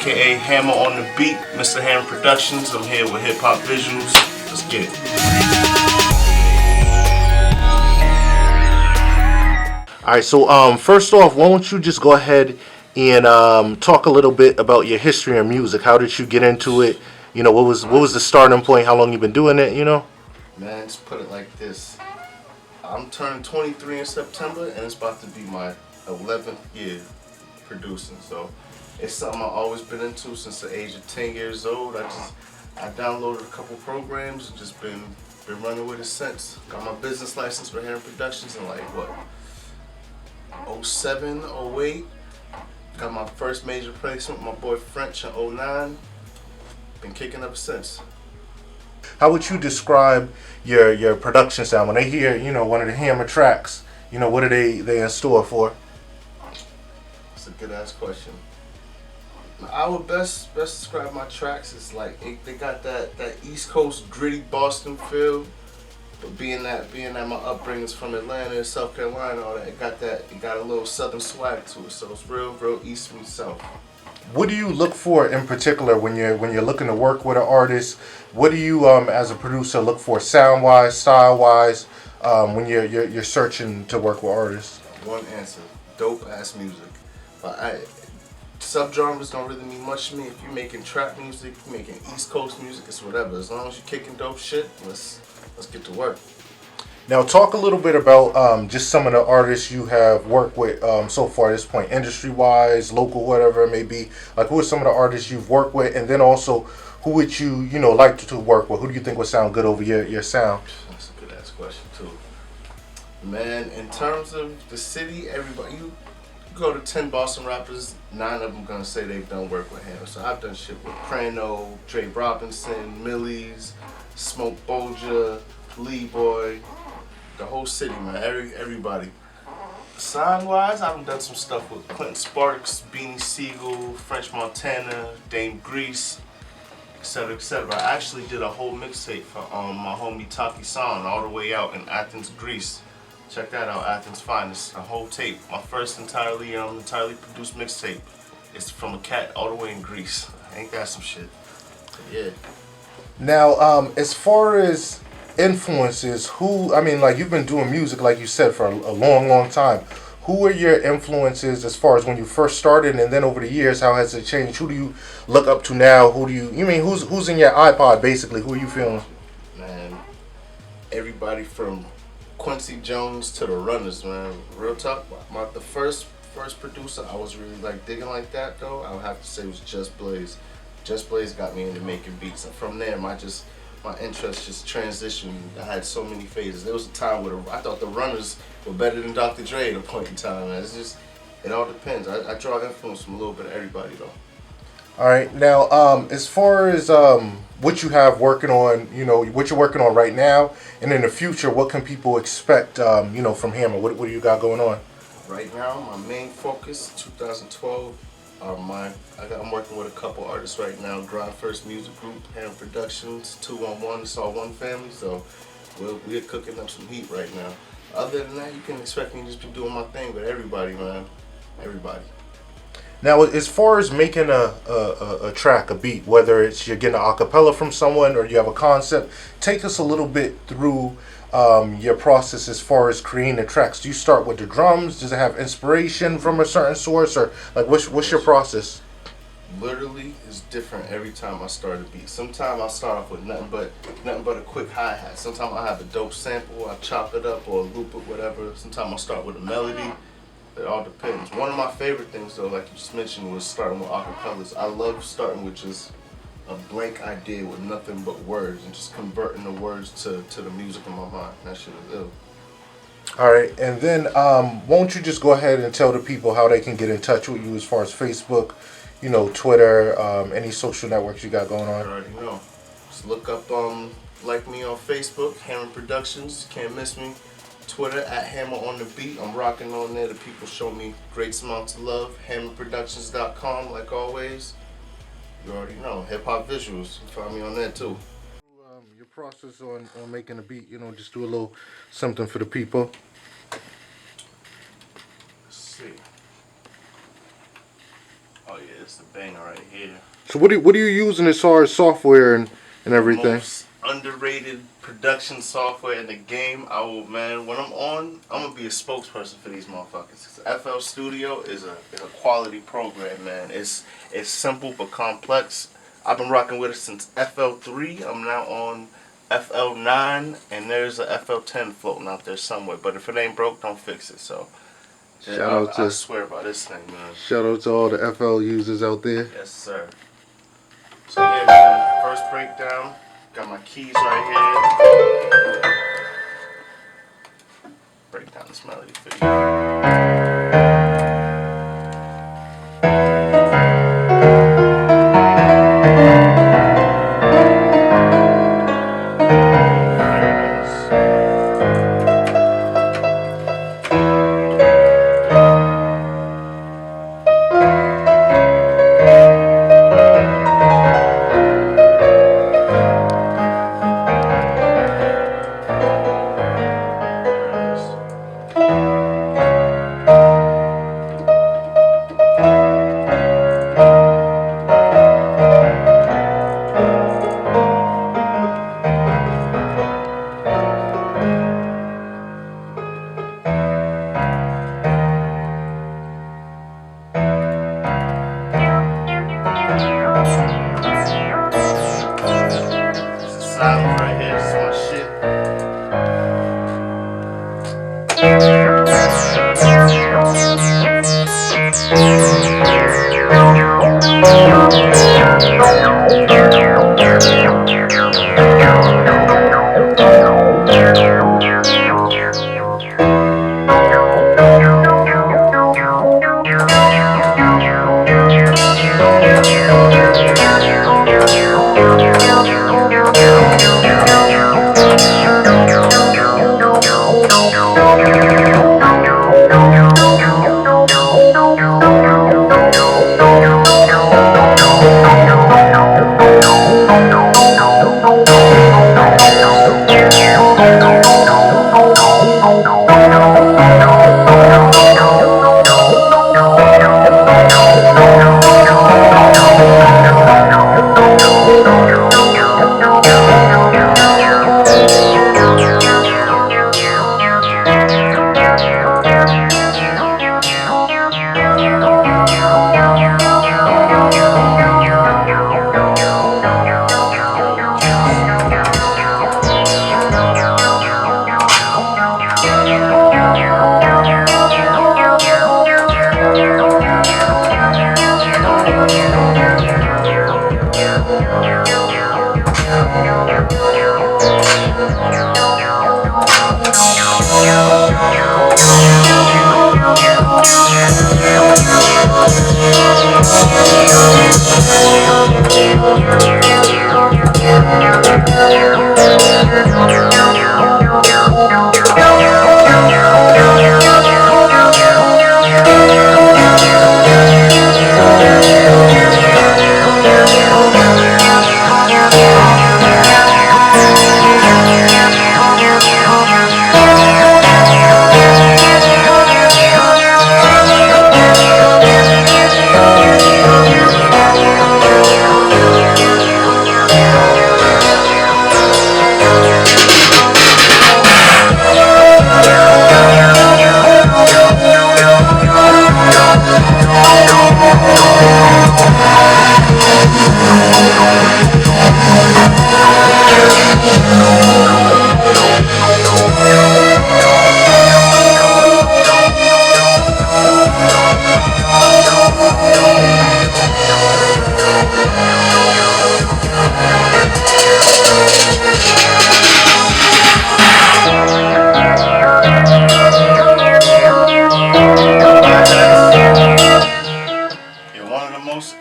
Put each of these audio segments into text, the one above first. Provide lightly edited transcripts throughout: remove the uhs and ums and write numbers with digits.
aka Hammer on the Beat, Mr. Hamma Productions. I'm here with Hip Hop Visuals. Let's get it. Alright, so first off, why don't you just go ahead and talk a little bit about your history in music. How did you get into it? You know, what was the starting point? How long you been doing it, you know? Man, just put it like this. I'm turning 23 in September, and it's about to be my 11th year producing. So it's something I've always been into since the age of 10 years old. I downloaded a couple programs and just been running with it since. Got my business license with Hamma Productions in like what, 07, 08. Got my first major placement with my boy French in 09. Been kicking ever since. How would you describe your production sound when they hear, you know, one of the Hammer tracks? You know, what are they in store for? That's a good ass question. I would best describe my tracks as like they got that East Coast gritty Boston feel, but being that my upbringing's from Atlanta and South Carolina, all that, it got a little southern swag to it. So it's real East meets South. What do you look for in particular when you're looking to work with an artist? What do you as a producer look for sound wise, style wise, when you're searching to work with artists? One answer: dope ass music. But subgenres don't really mean much to me. If you're making trap music, you're making East Coast music, it's whatever. As long as you're kicking dope shit, let's get to work. Now, talk a little bit about just some of the artists you have worked with so far at this point, industry-wise, local, whatever it may be. Like, who are some of the artists you've worked with, and then also, who would you like to work with? Who do you think would sound good over your sound? That's a good ass question too. Man, in terms of the city, everybody you go to 10 Boston rappers, 9 of them gonna say they've done work with him. So I've done shit with Prano, Dre Robinson, Millies, Smoke Bolger, Lee Boy. The whole city, man. Everybody. Sound-wise, I've done some stuff with Clinton Sparks, Beanie Siegel, French Montana, Dame Grease, etc., etc. I actually did a whole mixtape for my homie Taki San all the way out in Athens, Greece. Check that out, Athens Finest. A whole tape. My first entirely produced mixtape. It's from a cat all the way in Greece. Ain't that some shit? Yeah. Now, as far as influences, like you've been doing music, like you said, for a long time. Who are your influences as far as when you first started, and then over the years, how has it changed? Who do you look up to now? Who's in your iPod, basically? Who are you feeling? Man, everybody from Quincy Jones to the Runners, man. Real talk, the first producer I was really like digging like that though, I would have to say was Just Blaze. Just Blaze got me into making beats, and from there my interest just transitioned. I had so many phases. There was a time where I thought the Runners were better than Dr. Dre at a point in time. Man. It's just, it all depends. I draw influence from a little bit of everybody though. All right, now as far as what you have working on, what you're working on right now, and in the future, what can people expect, from Hammer? What do you got going on? Right now, my main focus, 2012. I'm working with a couple artists right now. Grind First Music Group, Hamma Productions, 211. It's all one family, so we're cooking up some heat right now. Other than that, you can expect me to just be doing my thing with everybody, man. Everybody. Now, as far as making a track, a beat, whether it's you're getting an acapella from someone or you have a concept, take us a little bit through your process as far as creating the tracks. Do you start with the drums? Does it have inspiration from a certain source, or like what's your process? Literally, it's different every time I start a beat. Sometimes I start off with nothing but a quick hi-hat. Sometimes I have a dope sample, I chop it up or loop it, whatever. Sometimes I start with a melody. It all depends. One of my favorite things though, like you just mentioned, was starting with acapellas. I love starting with just a blank idea with nothing but words and just converting the words to the music in my mind. That shit is ill. All right, and then won't you just go ahead and tell the people how they can get in touch with you as far as Facebook, Twitter, any social networks you got going on? I already know. Just look up like me on Facebook, Hamma Productions. Can't miss me. Twitter at Hammer on the Beat. I'm rocking on there. The people show me great amounts of love. HammaProductions.com, like always. You already know. Hip Hop Visuals. You find me on there too. Your process on making a beat, just do a little something for the people. Let's see. Oh yeah. is the banger right here. So what are you using as far as software and everything? Most underrated production software in the game. Man, when I'm gonna be a spokesperson for these motherfuckers. FL Studio is a quality program, man. It's simple but complex. I've been rocking with it since FL3. I'm now on FL9, and there's a FL10 floating out there somewhere. But if it ain't broke, don't fix it. So I swear by this thing, man. Shout out to all the FL users out there. Yes, sir. So yeah, man. First breakdown. Got my keys right here. Break down this melody for you. Silent right here, this is my shit.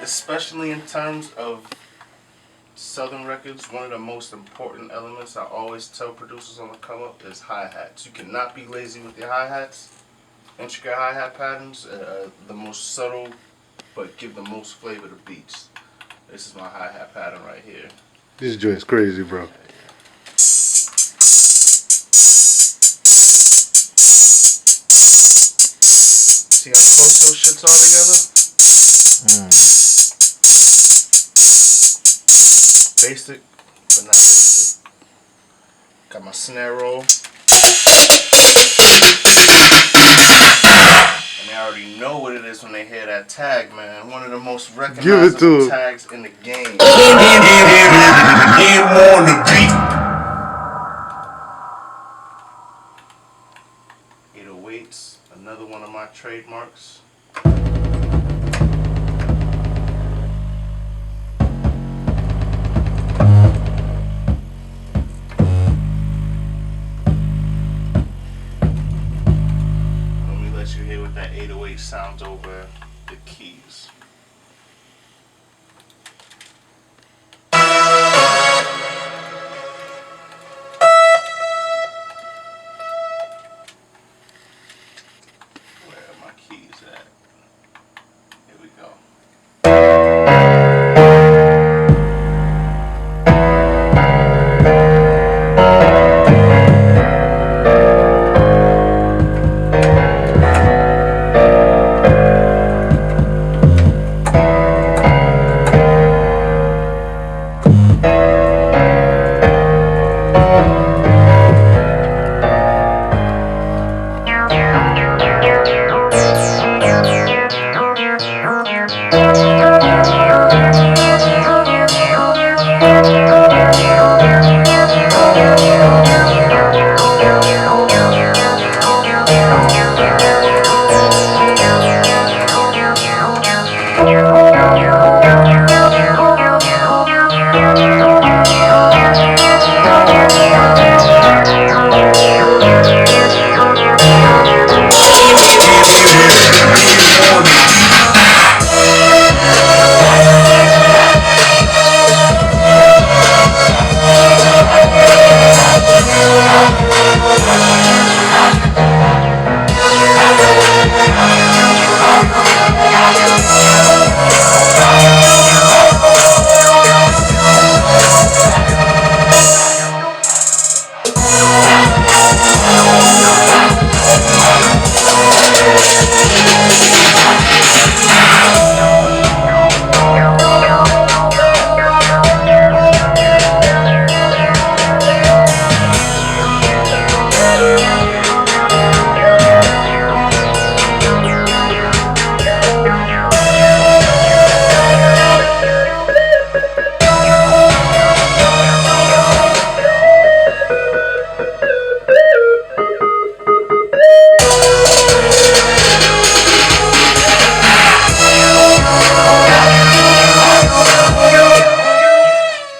Especially in terms of Southern records, one of the most important elements I always tell producers on the come up is hi-hats. You cannot be lazy with your hi-hats. Intricate hi-hat patterns, the most subtle, but give the most flavor to beats. This is my hi-hat pattern right here. This joint's crazy, bro. See how close those shits are together? Basic, but not basic. Got my snare roll. And they already know what it is when they hear that tag, man. One of the most recognizable tags in the game. Him on the beat. 808s, another one of my trademarks. Let me let you hear what that 808 sounds over the keys. Where are my keys at? Here we go.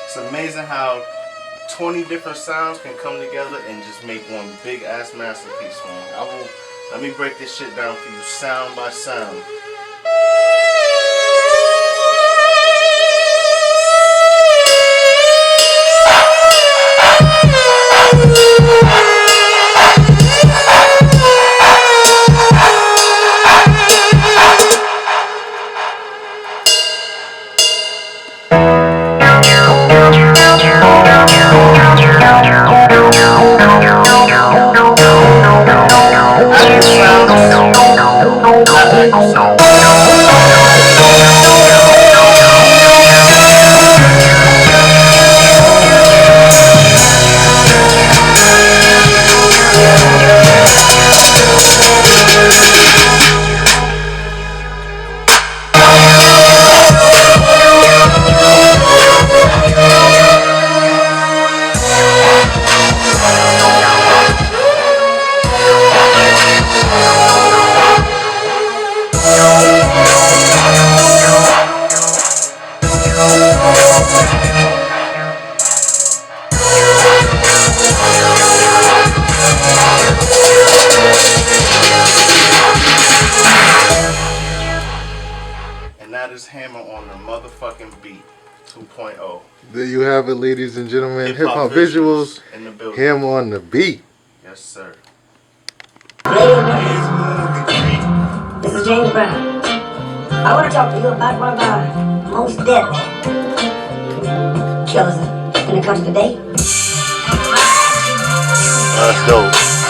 It's amazing how 20 different sounds can come together and just make one big ass masterpiece, man. Let me break this shit down for you sound by sound. And that is Hammer on the motherfucking beat 2.0. There you have it, ladies and gentlemen. Hip Hip-hop Hop Visuals. in the building. Hammer on the beat. Yes, sir. This is James Brown. I want to talk to you about one of our most deadly killers in the country today. That's dope.